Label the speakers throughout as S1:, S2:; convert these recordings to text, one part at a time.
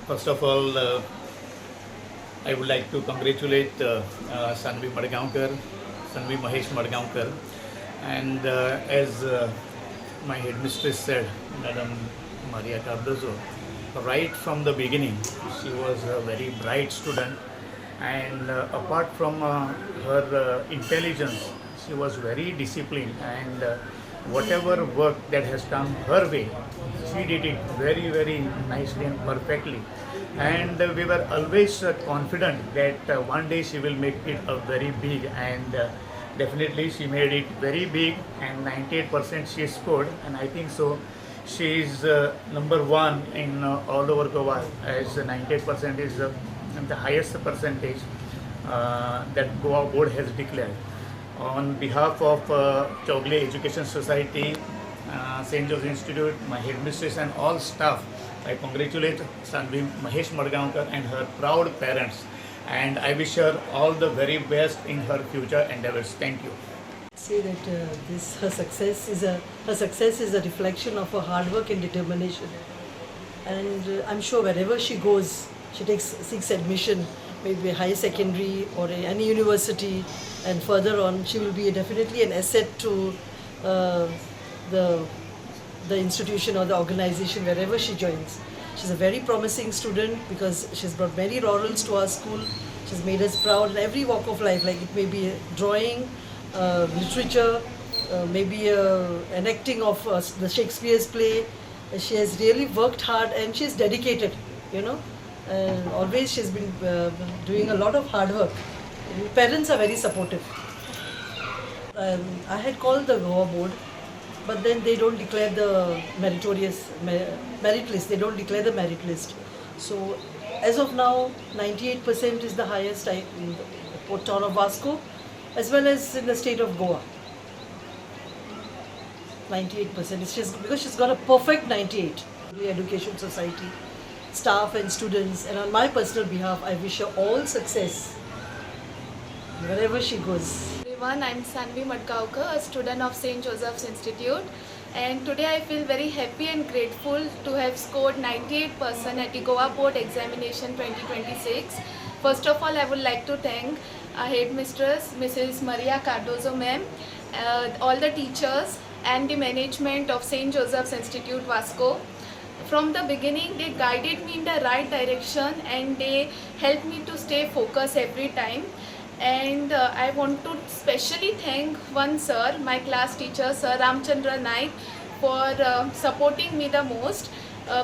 S1: First of all, I would like to congratulate Sanvi Madgaonkar, Sanvi Mahesh Madgaonkar, and as my headmistress said, Madam Maria Cardozo, right from the beginning, she was a very bright student, and apart from her intelligence, she was very disciplined, and whatever work that has come her way, she did it very, very nicely and perfectly. And we were always confident that one day she will make it a very big, and definitely she made it very big, and 98% she scored, and I think so she is number one in all over Goa, as 98% is the highest percentage that Goa board has declared. On behalf of Chogle Education Society, St. Joseph Institute, my headmistress and all staff, I congratulate Sanvi Mahesh Madgaonkar and her proud parents, and I wish her all the very best in her future endeavors. Thank you.
S2: Say that her success is a reflection of her hard work and determination, and I'm sure wherever she goes, she seeks admission, maybe higher secondary or any university, and further on, she will be definitely an asset to the institution or the organization wherever she joins. She's a very promising student because she's brought many laurels to our school. She's made us proud in every walk of life, like it may be drawing, literature, maybe an acting of the Shakespeare's play. She has really worked hard and she's dedicated, and always she's been doing a lot of hard work. Parents are very supportive. I had called the Goa board, but then they don't declare the merit list. They don't declare the merit list. So as of now, 98% is the highest in the port town of Vasco, as well as in the state of Goa. 98%. It's just because she's got a perfect 98. The Education Society, staff and students, and on my personal behalf, I wish her all success wherever she goes.
S3: Everyone, I'm Sanvi Madgaonkar, a student of St. Joseph's Institute, and today I feel very happy and grateful to have scored 98% at the Goa Board Examination 2026. First of all, I would like to thank our headmistress, Mrs. Maria Cardozo ma'am, all the teachers and the management of St. Joseph's Institute, Vasco. From the beginning, they guided me in the right direction and they helped me to stay focused every time. And I want to specially thank one sir, my class teacher, Sir Ramchandra Naik, for supporting me the most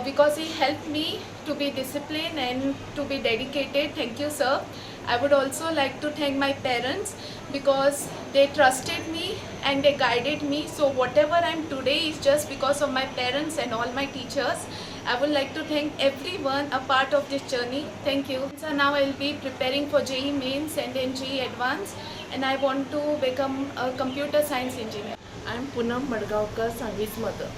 S3: because he helped me to be disciplined and to be dedicated. Thank you, sir. I would also like to thank my parents because they trusted me and they guided me. So whatever I am today is just because of my parents and all my teachers. I would like to thank everyone a part of this journey. Thank you. So now I will be preparing for JEE Mains and then JEE Advanced, and I want to become a computer science engineer.
S4: I am Poonam Madgaonkar, Sanvi's mother.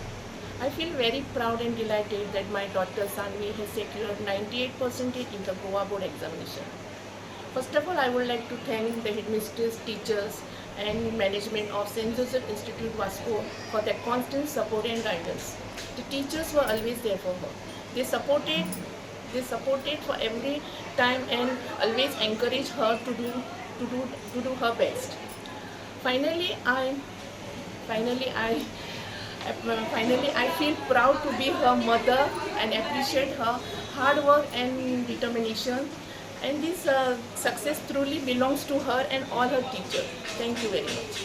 S4: I feel very proud and delighted that my daughter Sanvi has secured 98% in the Goa board examination. First of all, I would like to thank the headmistress, teachers and management of St. Joseph Institute Vasco for their constant support and guidance. The teachers were always there for her. They supported for every time and always encouraged her to do her best. Finally, I feel proud to be her mother and appreciate her hard work and determination. And this success truly belongs to her and all her teachers. Thank you very much.